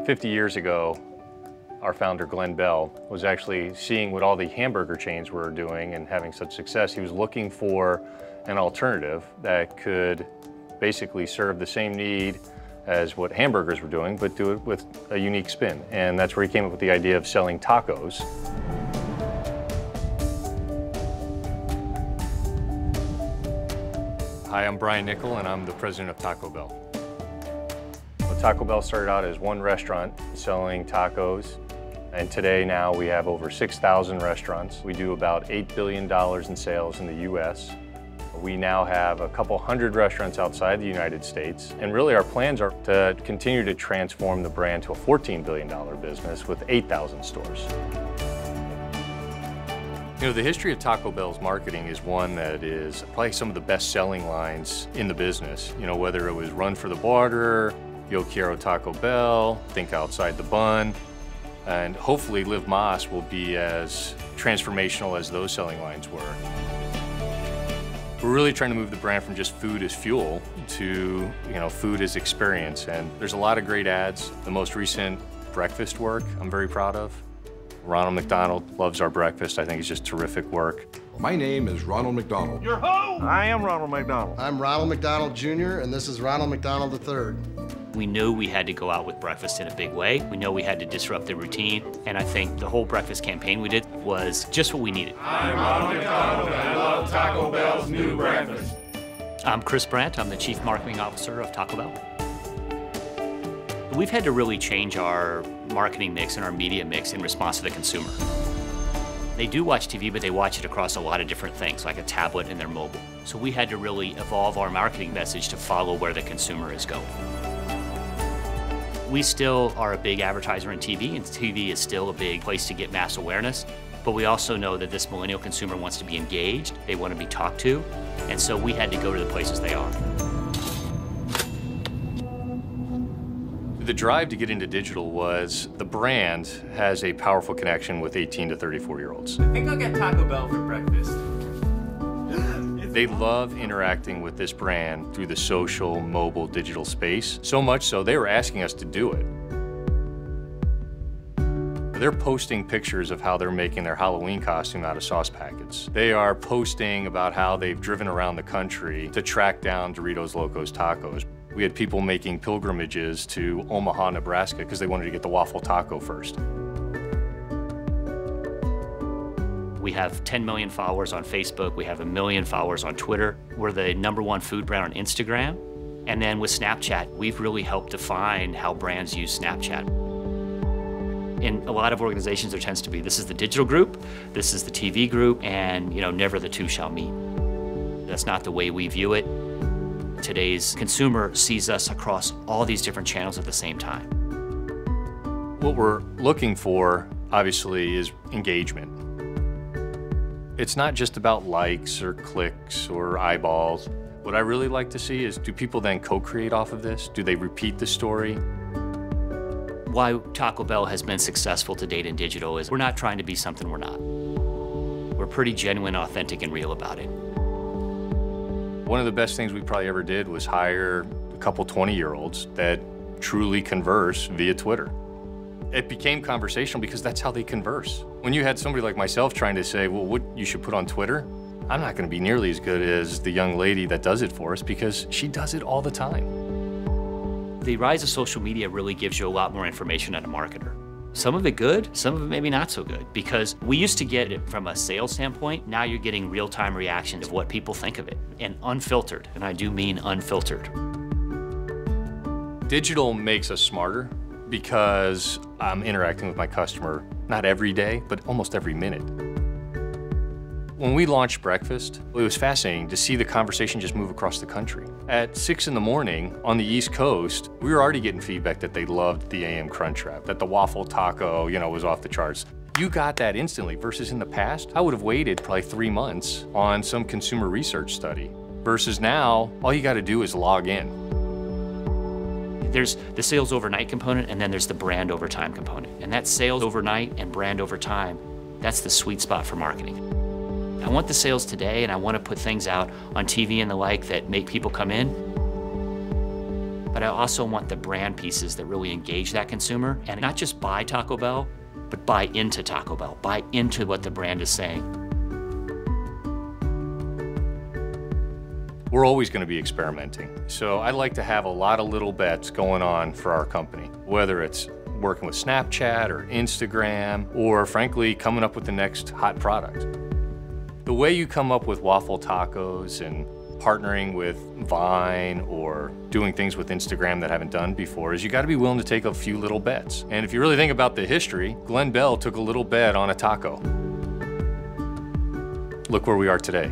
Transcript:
50 years ago, our founder, Glenn Bell, was actually seeing what all the hamburger chains were doing and having such success. He was looking for an alternative that could basically serve the same need as what hamburgers were doing, but do it with a unique spin. And that's where he came up with the idea of selling tacos. Hi, I'm Brian Nickel, and I'm the president of Taco Bell. Well, Taco Bell started out as one restaurant selling tacos, and today now we have over 6,000 restaurants. We do about $8 billion in sales in the US. We now have a couple hundred restaurants outside the United States, and really our plans are to continue to transform the brand to a $14 billion business with 8,000 stores. You know, the history of Taco Bell's marketing is one that is probably some of the best-selling lines in the business. You know, whether it was Run for the Border, Yo Quiero Taco Bell, Think Outside the Bun, and hopefully Live Más will be as transformational as those selling lines were. We're really trying to move the brand from just food as fuel to, food as experience. And there's a lot of great ads. The most recent breakfast work I'm very proud of. Ronald McDonald loves our breakfast. I think it's just terrific work. My name is Ronald McDonald. You're who? I am Ronald McDonald. I'm Ronald McDonald Jr., and this is Ronald McDonald III. We knew we had to go out with breakfast in a big way. We know we had to disrupt the routine, and I think the whole breakfast campaign we did was just what we needed. I'm Ronald McDonald, and I love Taco Bell's new breakfast. I'm Chris Brandt. I'm the Chief Marketing Officer of Taco Bell. We've had to really change our marketing mix and our media mix in response to the consumer. They do watch TV, but they watch it across a lot of different things, like a tablet and their mobile. So we had to really evolve our marketing message to follow where the consumer is going. We still are a big advertiser in TV, and TV is still a big place to get mass awareness. But we also know that this millennial consumer wants to be engaged, they want to be talked to, and so we had to go to the places they are. The drive to get into digital was the brand has a powerful connection with 18 to 34-year-olds. I think I'll get Taco Bell for breakfast. They love interacting with this brand through the social, mobile, digital space. So much so, they were asking us to do it. They're posting pictures of how they're making their Halloween costume out of sauce packets. They are posting about how they've driven around the country to track down Doritos Locos Tacos. We had people making pilgrimages to Omaha, Nebraska, because they wanted to get the waffle taco first. We have 10 million followers on Facebook. We have 1 million followers on Twitter. We're the #1 food brand on Instagram. And then with Snapchat, we've really helped define how brands use Snapchat. In a lot of organizations, there tends to be, this is the digital group, this is the TV group, and never the two shall meet. That's not the way we view it. Today's consumer sees us across all these different channels at the same time. What we're looking for, obviously, is engagement. It's not just about likes or clicks or eyeballs. What I really like to see is, do people then co-create off of this? Do they repeat the story? Why Taco Bell has been successful to date in digital is we're not trying to be something we're not. We're pretty genuine, authentic, and real about it. One of the best things we probably ever did was hire a couple 20-year-olds that truly converse via Twitter. It became conversational because that's how they converse. When you had somebody like myself trying to say, well, what you should put on Twitter, I'm not going to be nearly as good as the young lady that does it for us because she does it all the time. The rise of social media really gives you a lot more information as a marketer. Some of it good, some of it maybe not so good, because we used to get it from a sales standpoint. Now you're getting real-time reactions of what people think of it, and unfiltered, and I do mean unfiltered. Digital makes us smarter because I'm interacting with my customer not every day, but almost every minute. When we launched breakfast, it was fascinating to see the conversation just move across the country. At 6 in the morning on the East Coast, we were already getting feedback that they loved the AM Crunch Wrap, that the waffle taco, was off the charts. You got that instantly versus in the past, I would have waited probably 3 months on some consumer research study. Versus now, all you got to do is log in. There's the sales overnight component, and then there's the brand over time component. And that sales overnight and brand over time, that's the sweet spot for marketing. I want the sales today, and I want to put things out on TV and the like that make people come in. but I also want the brand pieces that really engage that consumer, and not just buy Taco Bell, but buy into Taco Bell, buy into what the brand is saying. We're always going to be experimenting. So I like to have a lot of little bets going on for our company, whether it's working with Snapchat or Instagram, or frankly, coming up with the next hot product. The way you come up with waffle tacos and partnering with Vine or doing things with Instagram that haven't done before is you got to be willing to take a few little bets. And if you really think about the history, Glenn Bell took a little bet on a taco. Look where we are today.